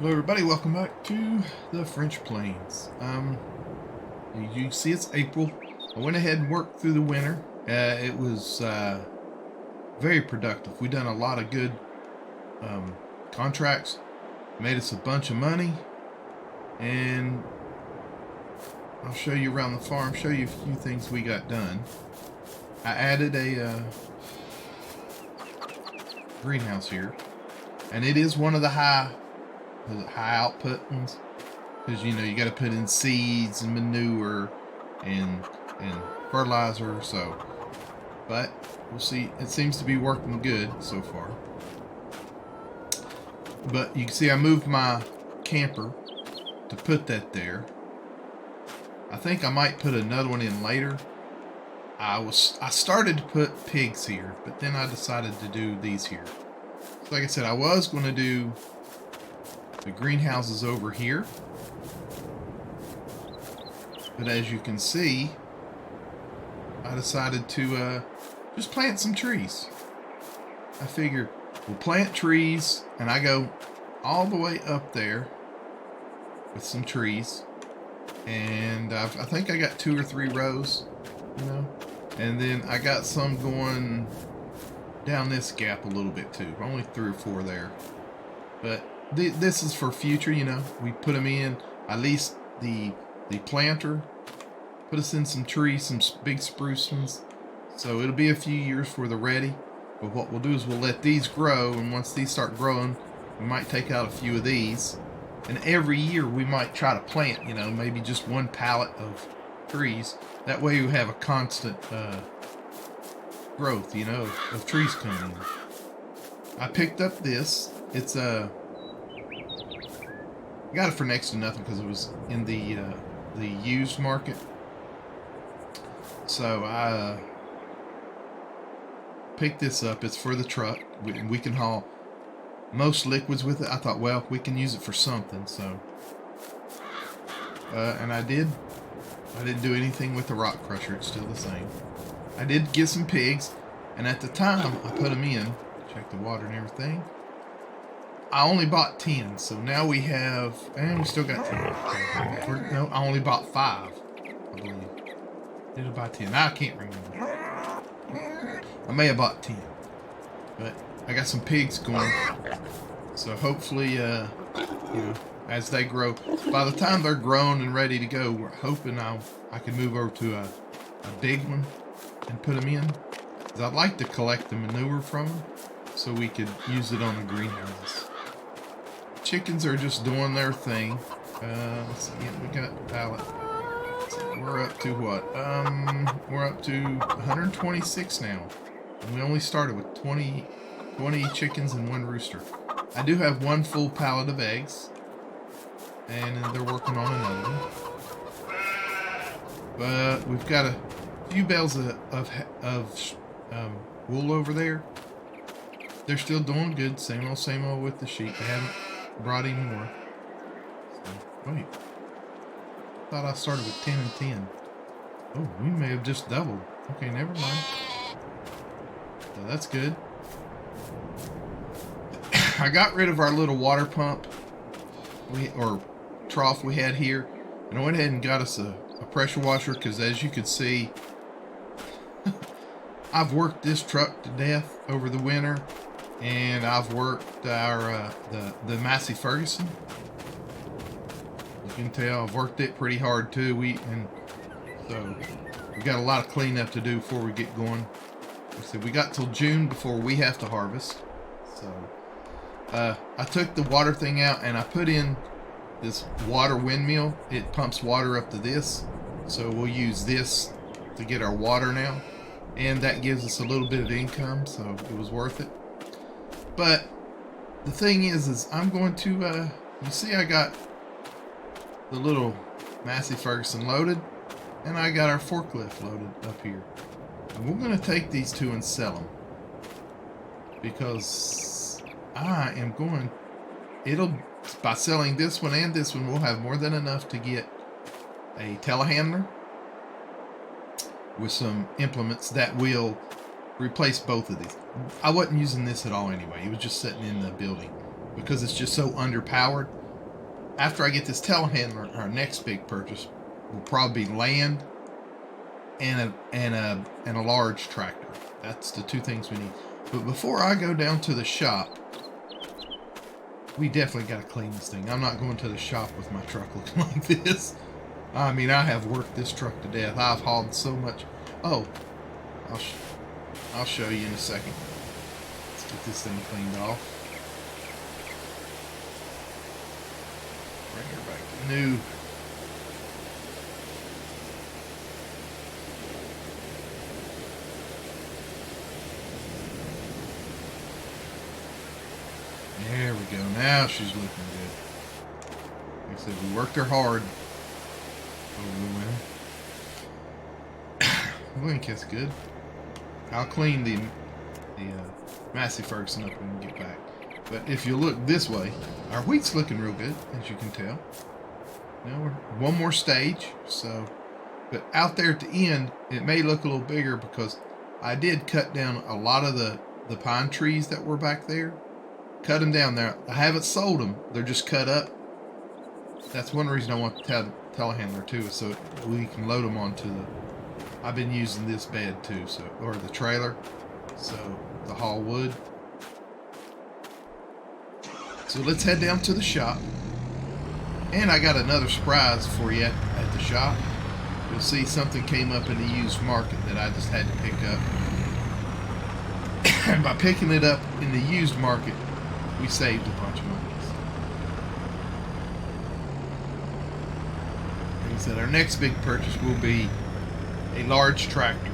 Hello everybody, welcome back to the French Plains. You see it's April. I went ahead and worked through the winter. It was very productive. We done a lot of good contracts, made us a bunch of money, and I'll show you around the farm, show you a few things we got done. I added a greenhouse here, and it is one of the high output ones, because you got to put in seeds and manure and fertilizer. So, but we'll see. It seems to be working good so far. But you can see I moved my camper to put that there. I think I might put another one in later. I started to put pigs here, but then I decided to do these here. So like I said, I was going to do the greenhouses over here, but as you can see, I decided to just plant some trees. I figured we'll plant trees, and I go all the way up there with some trees, and I think I got 2 or 3 rows, and then I got some going down this gap a little bit too. Only 3 or 4 there, but this is for future. We put them in. At least the planter put us in some trees, some big spruce ones, so it'll be a few years before they're ready. But what we'll do is we'll let these grow, and once these start growing, we might take out a few of these, and every year we might try to plant, maybe just 1 pallet of trees. That way we have a constant growth, of trees coming in. I picked up this. It's I got it for next to nothing because it was in the used market. So I picked this up. It's for the truck. We can haul most liquids with it. I thought, well, we can use it for something. So, and I did. I didn't do anything with the rock crusher. It's still the same. I did get some pigs, and at the time I put them in, check the water and everything. I only bought 10, so now we have, and we still got 10. No, I only bought 5, I believe. Did I buy 10? Now I can't remember. I may have bought 10, but I got some pigs going, so hopefully, as they grow, by the time they're grown and ready to go, we're hoping I can move over to a big one and put them in. Because I'd like to collect the manure from them so we could use it on the greenhouses. Chickens are just doing their thing. Let's see, we got a pallet. We're up to what? We're up to 126 now. And we only started with 20 chickens and 1 rooster. I do have 1 full pallet of eggs, and they're working on another one. But we've got a few bales of wool over there. They're still doing good. Same old with the sheep. They haven't brought any more. So, wait. Thought I started with 10 and 10. Oh, we may have just doubled. Okay, never mind. So that's good. I got rid of our little water pump or trough we had here, and I went ahead and got us a pressure washer, because as you can see, I've worked this truck to death over the winter, and I've worked our the Massey Ferguson. You can tell I've worked it pretty hard too. So we got a lot of cleanup to do before we get going. Like I said, we got till June before we have to harvest. So I took the water thing out, and I put in this water windmill. It pumps water up to this, so we'll use this to get our water now, and that gives us a little bit of income, so it was worth it. But the thing is I'm going to you see I got the little Massey Ferguson loaded, and I got our forklift loaded up here, and we're going to take these 2 and sell them, because I am going, by selling this one and this one, we'll have more than enough to get a telehandler with some implements that will replace both of these. I wasn't using this at all anyway. It was just sitting in the building because it's just so underpowered. after I get this telehandler, our next big purchase will probably be land and a large tractor. That's the two things we need. But before I go down to the shop, we definitely got to clean this thing. I'm not going to the shop with my truck looking like this. I mean, I have worked this truck to death. I've hauled so much. Oh, I'll show you in a second. Let's get this thing cleaned off. Bring her back to new. There we go. Now she's looking good. Like I said, we worked her hard over the winter. I think that's good. I'll clean the Massey Ferguson up when we get back. But if you look this way, our wheat's looking real good, as you can tell. Now we're one more stage. So, but out there at the end, it may look a little bigger because I did cut down a lot of the pine trees that were back there. Cut them down there. I haven't sold them. They're just cut up. That's one reason I want the telehandler too, is so we can load them onto the. I've been using this bed too, so or the trailer, so the haul wood. So let's head down to the shop. And I got another surprise for you at the shop. You'll see something came up in the used market that I just had to pick up. And by picking it up in the used market, we saved a bunch of money. Like I said, our next big purchase will be a large tractor.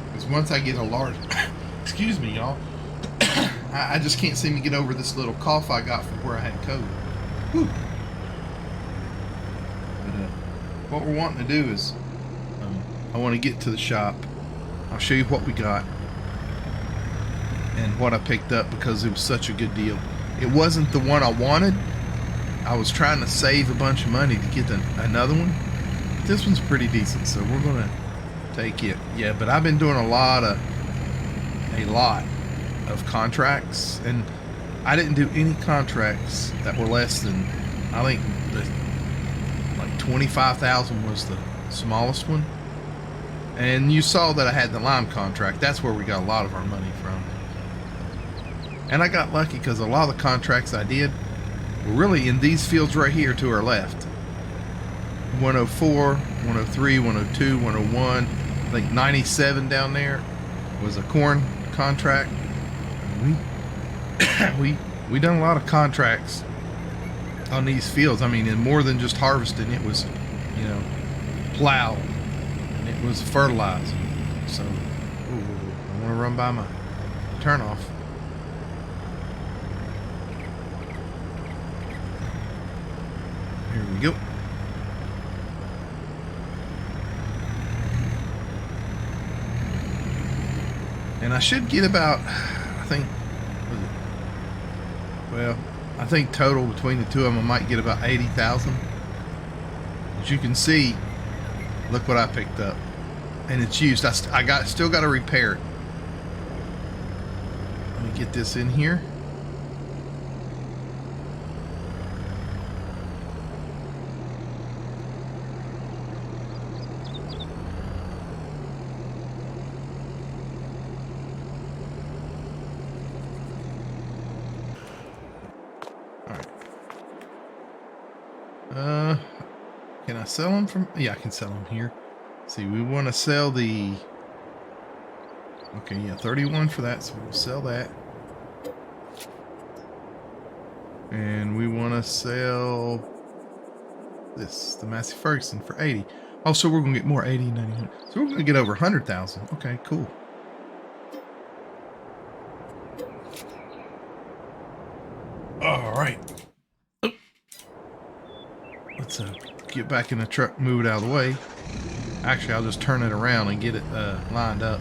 Because once I get a large, excuse me, y'all, I just can't seem to get over this little cough I got from where I had COVID. Whew. But what we're wanting to do is, I want to get to the shop. I'll show you what we got and what I picked up because it was such a good deal. It wasn't the one I wanted. I was trying to save a bunch of money to get another one. But this one's pretty decent, so we're gonna take it. Yeah, but I've been doing a lot of contracts, and I didn't do any contracts that were less than, I think, like 25,000 was the smallest one. And you saw that I had the lime contract. That's where we got a lot of our money from. And I got lucky because a lot of the contracts I did were really in these fields right here to our left. 104, 103, 102, 101. I think 97 down there was a corn contract. We done a lot of contracts on these fields. I mean, and more than just harvesting, it was, plowed and it was fertilized. So, I want to run by my turnoff. Here we go. And I should get about, I think total between the two of them, I might get about 80,000. As you can see, look what I picked up. And it's used. Still got to repair it. Let me get this in here. Can I sell them from? Yeah, I can sell them here. See, we want to sell the. Okay, yeah, 31 for that, so we'll sell that. And we want to sell this, the Massey Ferguson, for 80. Oh, so we're gonna get more 80, 91. So we're gonna get over 100,000. Okay, cool. All right. Let's get back in the truck, move it out of the way. Actually, I'll just turn it around and get it lined up.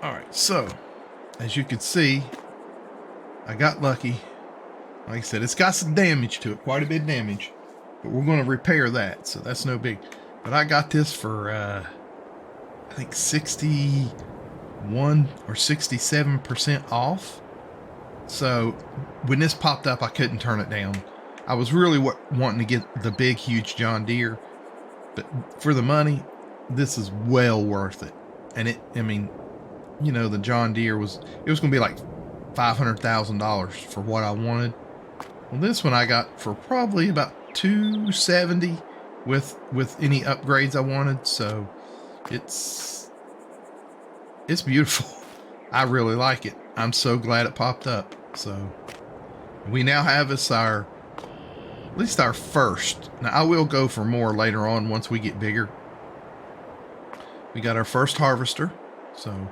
All right, so as you can see, I got lucky. Like I said, it's got some damage to it, quite a bit of damage, but we're going to repair that, so that's no big. But I got this for, I think 61 or 67% off. So when this popped up, I couldn't turn it down. I was really wanting to get the big, huge John Deere, but for the money, this is well worth it. And I mean, you know, the John Deere it was going to be like $500,000 for what I wanted. Well, this one I got for probably about $270 with any upgrades I wanted. So it's beautiful. I really like it. I'm so glad it popped up. So we now have at least our first. Now I will go for more later on once we get bigger. We got our first harvester. So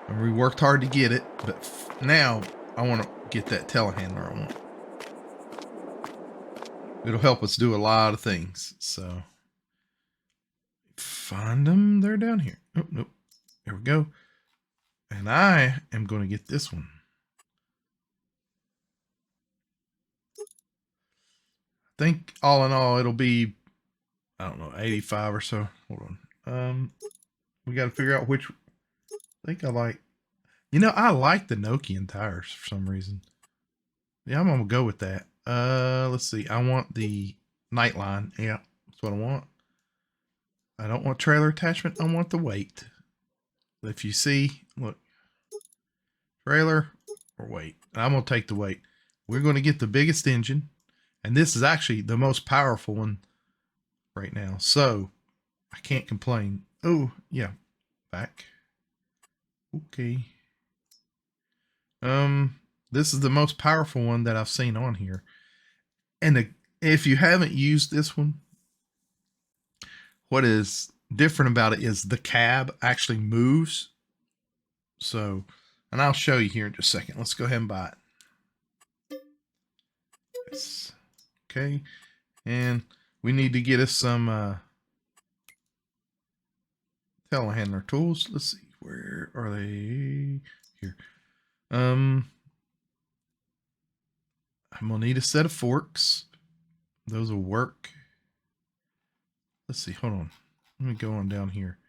and we worked hard to get it, but now I want to get that telehandler I want. It'll help us do a lot of things. So find them. They're down here. Oh, nope. There we go. And I am going to get this one. I think all in all, it'll be, I don't know, 85 or so. Hold on. We got to figure out which. I think I like. You know, I like the Nokian tires for some reason. Yeah, I'm gonna go with that. Let's see. I want the Nightline. Yeah, that's what I want. I don't want trailer attachment. I want the weight. If you see, look, trailer or weight. I'm gonna take the weight. We're gonna get the biggest engine, and this is actually the most powerful one right now. So I can't complain. Oh yeah, back. Okay. This is the most powerful one that I've seen on here. And if you haven't used this one, what is different about it is the cab actually moves. So, and I'll show you here in just a second. Let's go ahead and buy it. Yes. Okay. And we need to get us some telehandler tools. Let's see. Where are they? Here. I'm gonna need a set of forks. Those will work. Let's see. Hold on. Let me go on down here.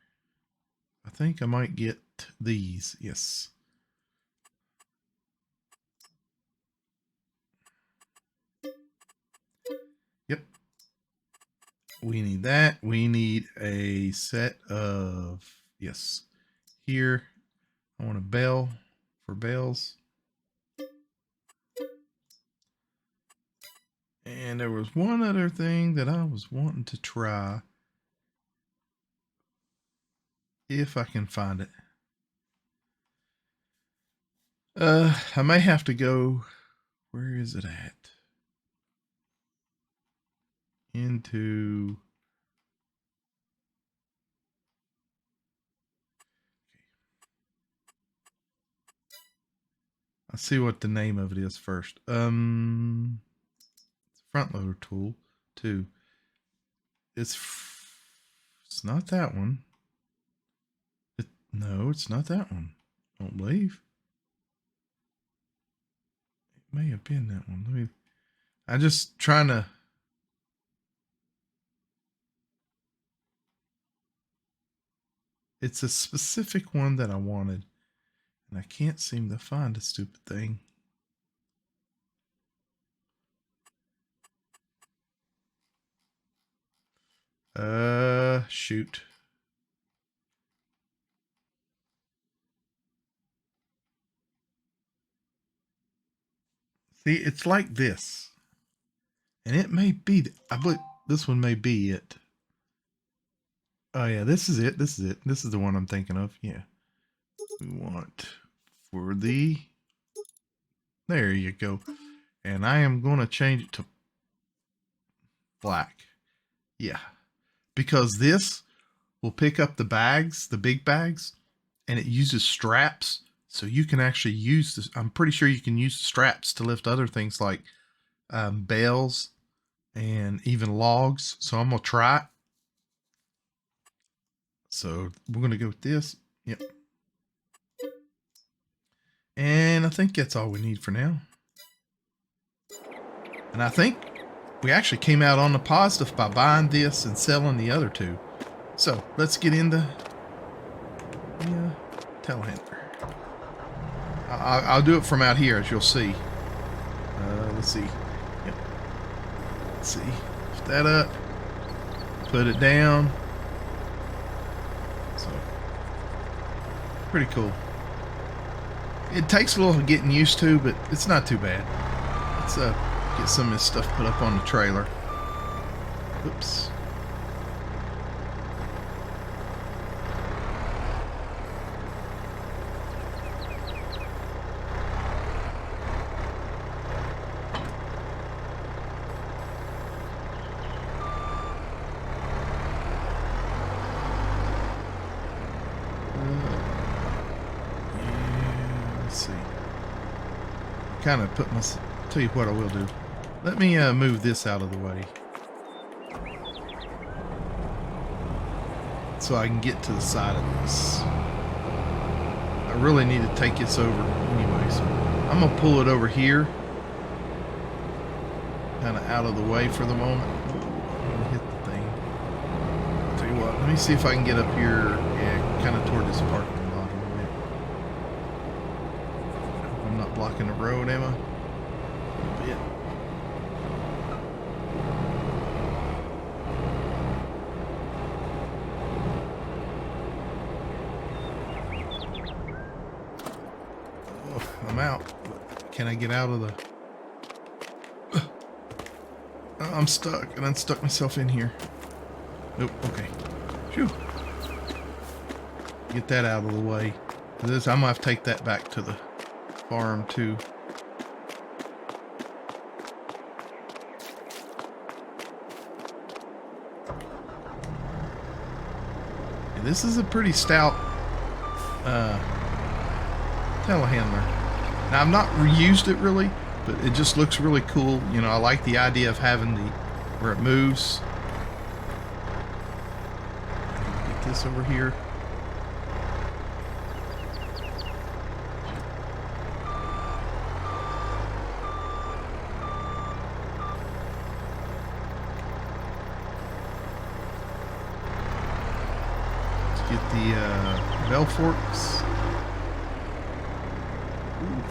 I think I might get these. Yes. Yep. We need that. We need a set of, yes. Here, I want a bell for bells. And there was one other thing that I was wanting to try. If I can find it. I may have to go, where is it at? Into, I'll see what the name of it is first. Front loader tool too. It's not that one. No, it's not that one. I don't believe. It may have been that one. I'm just trying to. It's a specific one that I wanted, and I can't seem to find a stupid thing. Shoot. See, it's like this. And it may be, I believe this one may be it. Oh yeah, this is it. This is it. This is the one I'm thinking of. Yeah. We want for the, there you go. And I am going to change it to black. Yeah. Because this will pick up the bags, the big bags, and it uses straps. So you can actually use this. I'm pretty sure you can use straps to lift other things like bales and even logs. So I'm going to try it. So we're going to go with this. Yep. And I think that's all we need for now. And I think we actually came out on the positive by buying this and selling the other two. So let's get into the telehandler. I'll do it from out here, as you'll see. Let's see. Yep. Let's see. Lift that up. Put it down. So, pretty cool. It takes a little getting used to, but it's not too bad. Let's get some of this stuff put up on the trailer. Oops. Kind of put my, tell you what I will do. Let me move this out of the way so I can get to the side of this. I really need to take this over anyway, so I'm gonna pull it over here, kind of out of the way for the moment. I'm gonna hit the thing. Tell you what, let me see if I can get up here, yeah, kind of toward this parking lot. I'm not blocking the road, am I? A bit. Oh, I'm out. Can I get out of the... I'm stuck, and I stuck myself in here. Nope, okay. Phew. Get that out of the way. I'm gonna have to take that back to the farm too. And this is a pretty stout telehandler. Now I've not reused it really, but it just looks really cool. You know, I like the idea of having the where it moves. Get this over here. Get the bell forks. Ooh.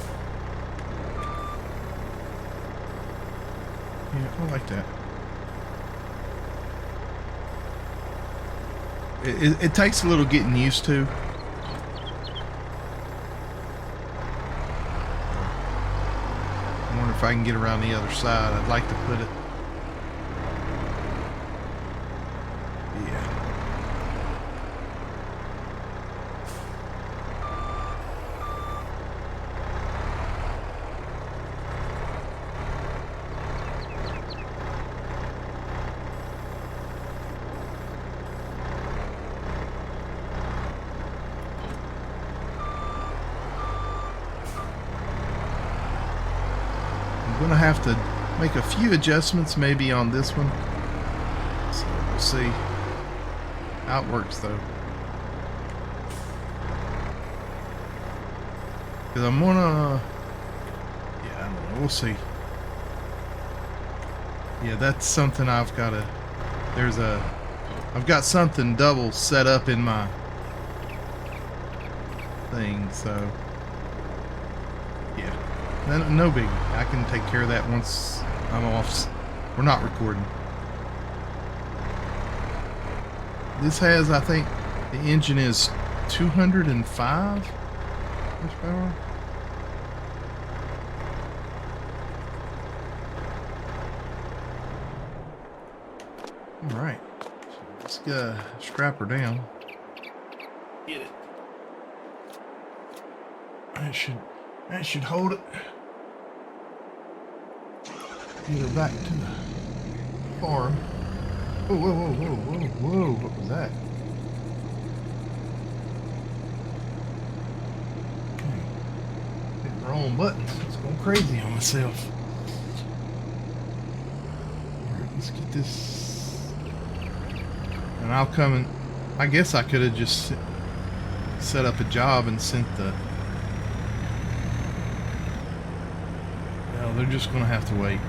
Yeah, I like that. It takes a little getting used to. I wonder if I can get around the other side. I'd like to put it. I'm gonna have to make a few adjustments maybe on this one, so we'll see how it works though, because I'm gonna, yeah, I don't know, we'll see. Yeah, that's something I've got to, I've got something double set up in my thing, so yeah. No biggie. I can take care of that once I'm off. We're not recording. This has, I think, the engine is 205 horsepower. All right. So let's strap her down. Get it. That should hold it. Get her back to the farm. Whoa, whoa, whoa, whoa, whoa, whoa. What was that? Hitting the wrong buttons. It's going crazy on myself. Alright, let's get this. And I'll come and I guess I could have just set up a job and sent the they're just gonna have to wait.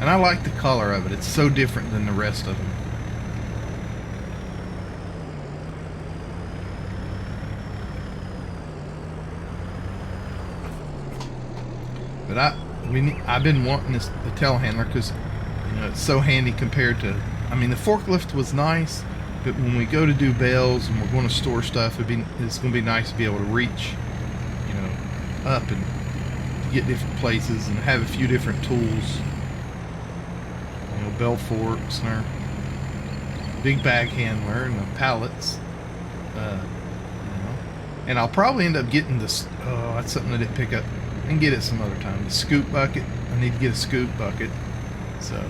And I like the color of it. It's so different than the rest of them. But I've been wanting the telehandler because, you know, it's so handy compared to, I mean, the forklift was nice, but when we go to do bales and we're going to store stuff, it's going to be nice to be able to reach, you know, up and get different places and have a few different tools. You know, bell forks and our big bag handler and the pallets. You know, and I'll probably end up getting this. Oh, that's something I didn't pick up. And get it some other time. The scoop bucket. I need to get a scoop bucket. So,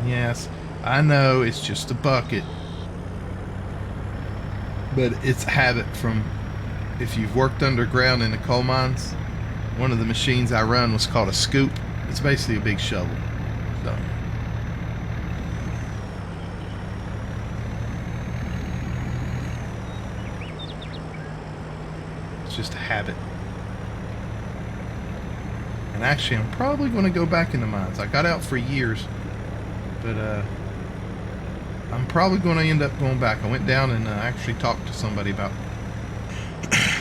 yes, I know it's just a bucket, but it's a habit from if you've worked underground in the coal mines. One of the machines I run was called a scoop. It's basically a big shovel. So, it's just a habit. And actually, I'm probably going to go back in the mines. I got out for years, but I'm probably going to end up going back. I went down and actually talked to somebody about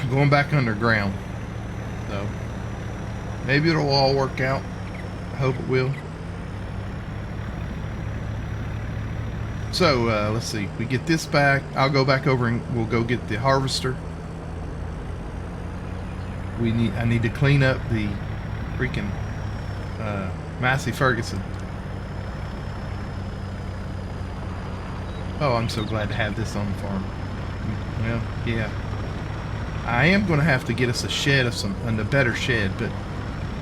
going back underground. So maybe it'll all work out. I hope it will. So let's see. We get this back. I'll go back over and we'll go get the harvester. I need to clean up the freaking Massey Ferguson. Oh, I'm so glad to have this on the farm. Well, yeah. I am going to have to get us a shed a better shed, but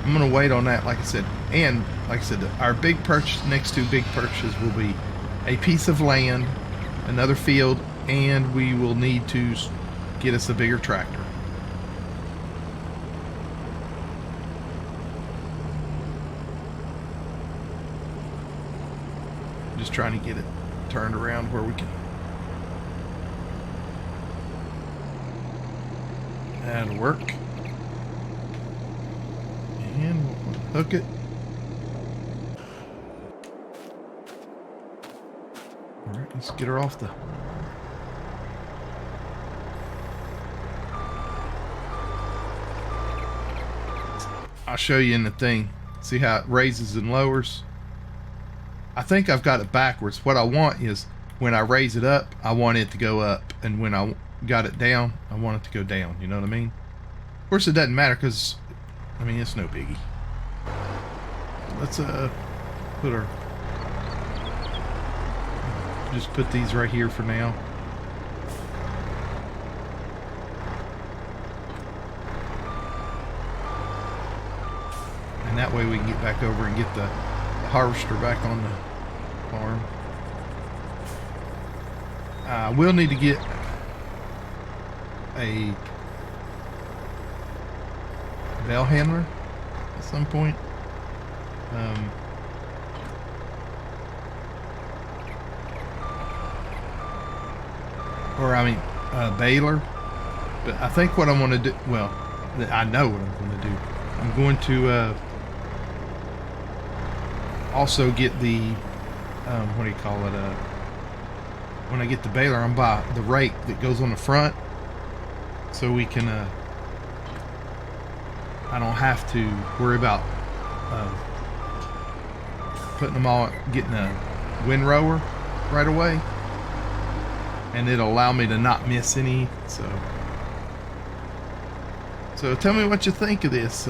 I'm going to wait on that, like I said. And, like I said, our big purchase, next two big purchases will be a piece of land, another field, and we will need to get us a bigger tractor. Just trying to get it turned around where we can. That'll work. And we'll hook it. Alright, let's get her off the... I'll show you in the thing. See how it raises and lowers? I think I've got it backwards. What I want is when I raise it up, I want it to go up. And when I got it down, I want it to go down. You know what I mean? Of course, it doesn't matter because, I mean, it's no biggie. Let's put our... Just put these right here for now. And that way we can get back over and get the harvester back on the farm. We'll need to get a bell handler at some point. Or I mean, baler. But I think what I'm going to do, well, I know what I'm going to do. I'm going to also get the, what do you call it, when I get the baler, I'm buy the rake that goes on the front, so we can, I don't have to worry about putting them all, getting a windrower right away, and it'll allow me to not miss any. So tell me what you think of this.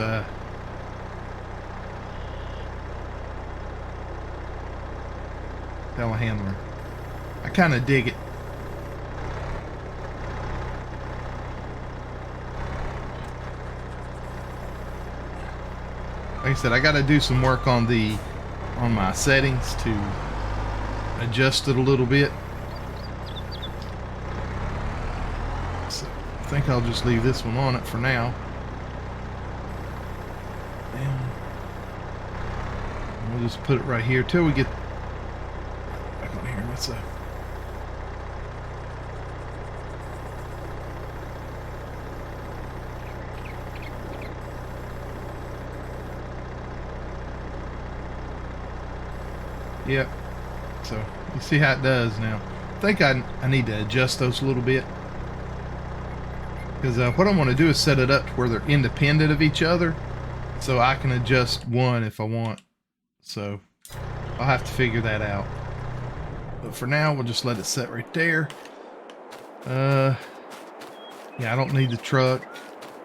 Telehandler. I kind of dig it. Like I said, I got to do some work on my settings to adjust it a little bit. So I think I'll just leave this one on it for now. And we'll just put it right here till we get back on here. Let's Yep. So you see how it does now. I think I need to adjust those a little bit. Because what I want to do is set it up to where they're independent of each other. So I can adjust one if I want. So I'll have to figure that out. But for now, we'll just let it set right there. Yeah, I don't need the truck.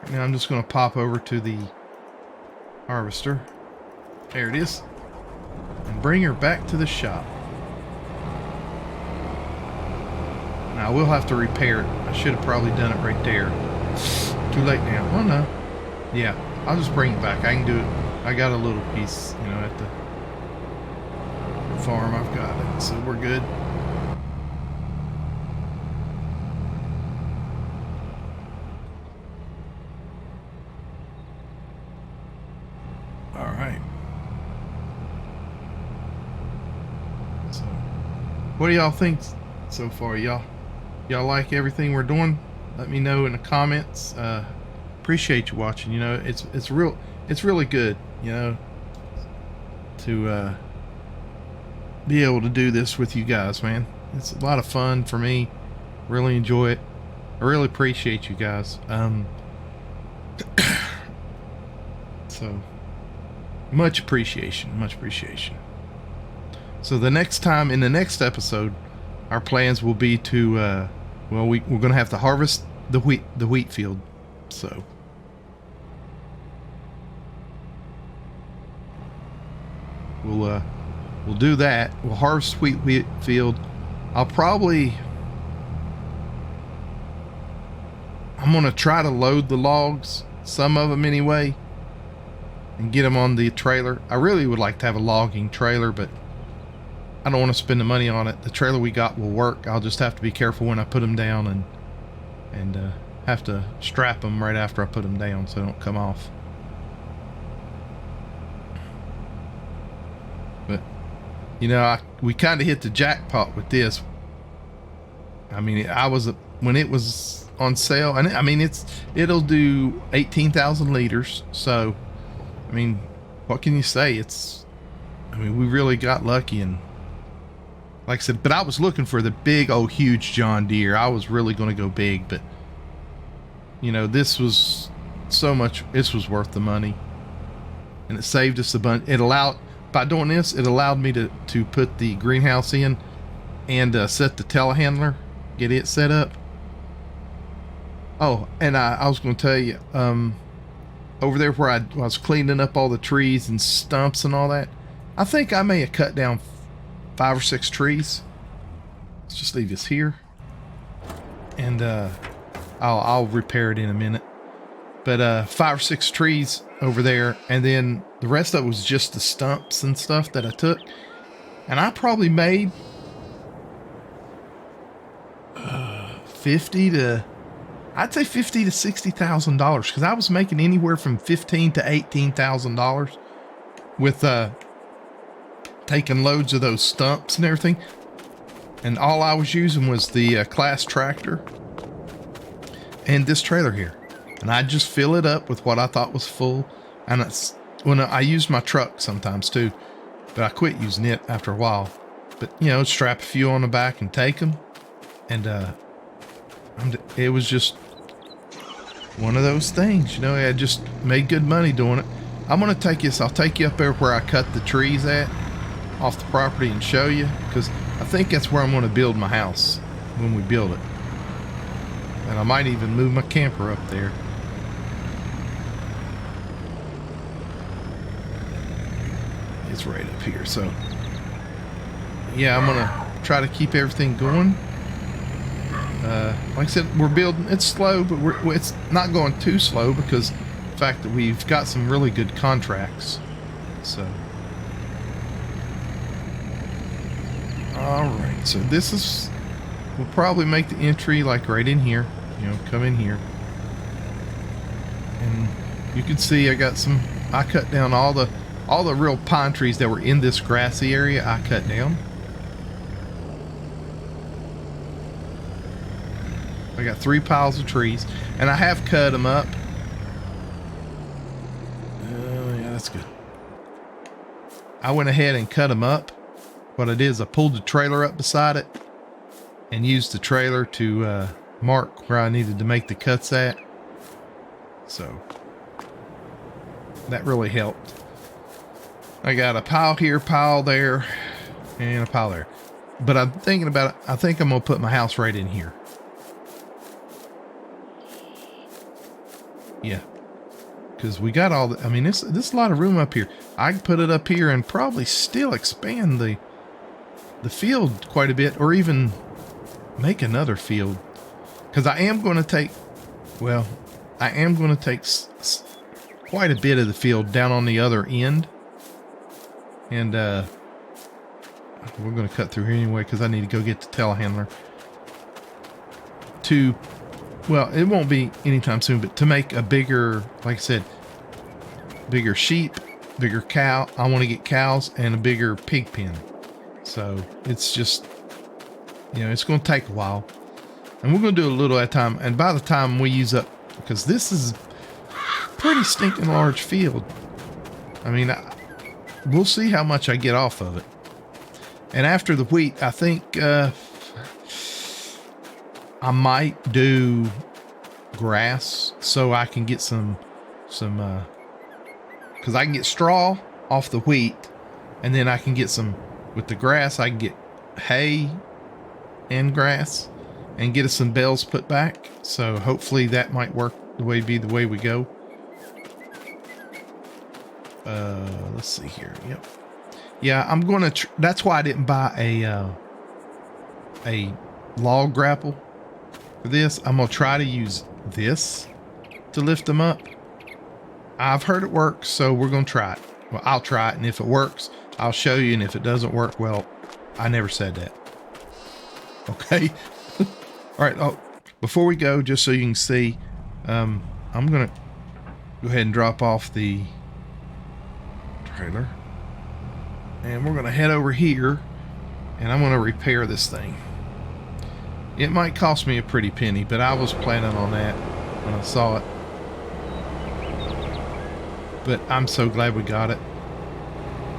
Right now I'm just going to pop over to the harvester. There it is. And bring her back to the shop. Now I will have to repair it. I should have probably done it right there. Too late now. Oh no. Yeah, I'll just bring it back. I can do it. I got a little piece, you know, at the farm. I've got it, so we're good. All right. So, what do y'all think so far, y'all? Y'all like everything we're doing? Let me know in the comments. Appreciate you watching. You know, it's really good, you know, to be able to do this with you guys, man. It's a lot of fun for me. Really enjoy it. I really appreciate you guys. So much appreciation, much appreciation. So the next time, in the next episode, our plans will be to well, we're gonna have to harvest the wheat field. So we'll do that. We'll harvest wheat field. I'm gonna try to load the logs, some of them anyway, and get them on the trailer. I really would like to have a logging trailer, but I don't want to spend the money on it. The trailer we got will work. I'll just have to be careful when I put them down and have to strap them right after I put them down so they don't come off. But you know, we kind of hit the jackpot with this. I mean, when it was on sale, and I mean it'll do 18,000 liters. So, I mean, what can you say? I mean, we really got lucky, and like I said, but I was looking for the big old huge John Deere. I was really going to go big, but you know, this was worth the money, and it saved us a bunch. By doing this, it allowed me to put the greenhouse in and set the telehandler, get it set up. Oh, and I was going to tell you, over there where I was cleaning up all the trees and stumps and all that, I think I may have cut down 5 or 6 trees. Let's just leave this here, and I'll repair it in a minute. But 5 or 6 trees over there, and then the rest of it was just the stumps and stuff that I took, and I probably made $50,000 to $60,000, because I was making anywhere from $15,000 to $18,000 with taking loads of those stumps and everything. And all I was using was the Class tractor and this trailer here, and I just fill it up with what I thought was full. And it's when I use my truck sometimes too, but I quit using it after a while. But you know, strap a few on the back and take them, and it was just one of those things, you know. I just made good money doing it. I'm gonna take this. I'll take you up there where I cut the trees at off the property and show you, because I think that's where I'm going to build my house when we build it. And I might even move my camper up there. It's right up here. So yeah, I'm gonna try to keep everything going. Like I said, we're building. It's slow, but it's not going too slow because of the fact that we've got some really good contracts. So all right, so we'll probably make the entry like right in here, you know, come in here, and you can see I cut down all the real pine trees that were in this grassy area. I cut down. I got 3 piles of trees, and I have cut them up. Yeah, that's good. I went ahead and cut them up what I did is I pulled the trailer up beside it and used the trailer to mark where I needed to make the cuts at. So that really helped. I got a pile here, pile there, and a pile there. But I'm thinking about it. I think I'm going to put my house right in here. Yeah. Because we got all the, I mean, this is a lot of room up here. I can put it up here and probably still expand the field quite a bit, or even make another field. Because I am going to take, well, I am going to take quite a bit of the field down on the other end. And we're going to cut through here anyway because I need to go get the telehandler. Well, it won't be anytime soon, but to make a bigger, like I said, bigger sheep, bigger cow. I want to get cows and a bigger pig pen. So it's just, you know, it's going to take a while. And we're going to do a little at a time. And by the time we use up, because this is pretty stinking large field. I mean, we'll see how much I get off of it. And after the wheat, I think I might do grass so I can get some because I can get straw off the wheat, and then I can get some, with the grass, I can get hay and grass and get us some bales put back. So hopefully that might work the way we go. Let's see here. Yep. Yeah, I'm going to, that's why I didn't buy a log grapple for this. I'm going to try to use this to lift them up. I've heard it works, so we're going to try it. Well, I'll try it, and if it works, I'll show you, and if it doesn't work, well, I never said that. Okay? All right, before we go, just so you can see, I'm going to go ahead and drop off the trailer. And we're going to head over here, and I'm going to repair this thing. It might cost me a pretty penny, but I was planning on that when I saw it. But I'm so glad we got it.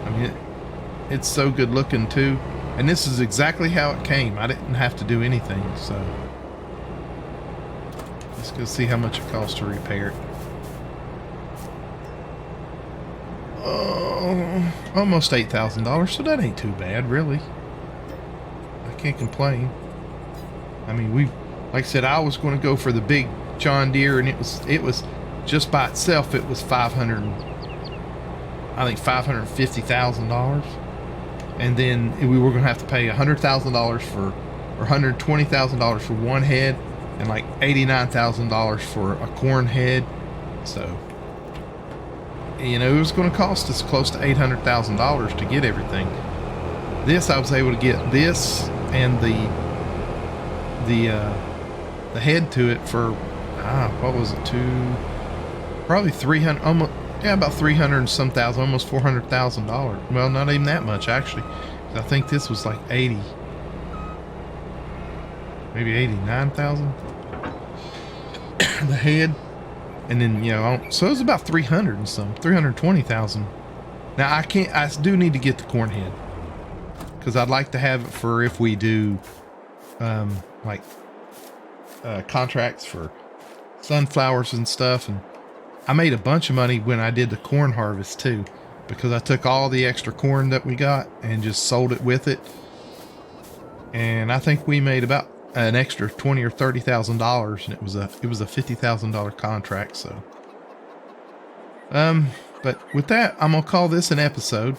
I mean, it's so good looking too. And this is exactly how it came. I didn't have to do anything, so. Let's go see how much it costs to repair it. Almost $8,000, so that ain't too bad, really. I can't complain. I mean, like I said, I was going to go for the big John Deere, and it was just by itself, it was $550,000, and then we were going to have to pay $100,000 or $120,000 for one head, and like $89,000 for a corn head. So, you know, it was going to cost us close to $800,000 to get everything. This, I was able to get this and the head to it for what was it, probably 300, almost, yeah, about 300 and some thousand, almost $400,000. Well, not even that much actually. I think this was like 80, maybe 89,000. The head, and then, you know, so it was about 300 and some, 320,000. Now I do need to get the corn head because I'd like to have it for if we do contracts for sunflowers and stuff. And I made a bunch of money when I did the corn harvest too, because I took all the extra corn that we got and just sold it with it. And I think we made about an extra $20,000 or $30,000, and it was a $50,000 contract. So, but with that, I'm gonna call this an episode,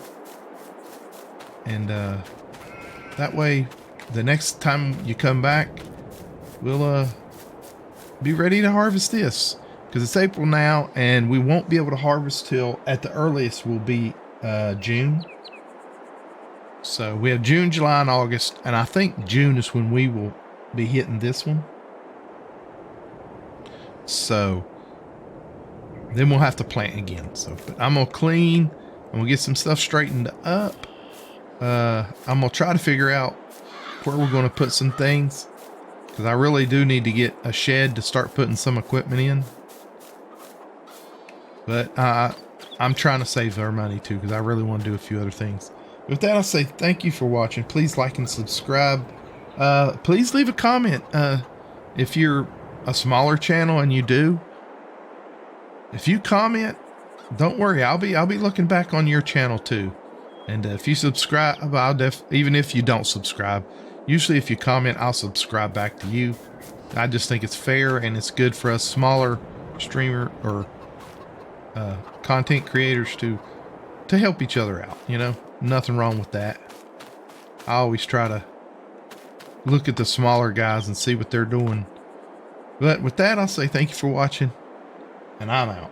and that way, the next time you come back, we'll be ready to harvest this, because it's April now, and we won't be able to harvest till at the earliest will be June. So we have June, July, and August, and I think June is when we will be hitting this one. So then we'll have to plant again. So, but I'm gonna clean, and we'll get some stuff straightened up. I'm gonna try to figure out where we're gonna put some things, because I really do need to get a shed to start putting some equipment in. But I'm trying to save our money too, because I really want to do a few other things. With that, I'll say thank you for watching. Please like and subscribe. Please leave a comment. If you're a smaller channel and you do, if you comment, don't worry. I'll be looking back on your channel too. And if you subscribe, even if you don't subscribe, usually if you comment, I'll subscribe back to you. I just think it's fair and it's good for us smaller streamer or content creators to help each other out. You know, nothing wrong with that. I always try to look at the smaller guys and see what they're doing. But with that, I'll say thank you for watching, and I'm out.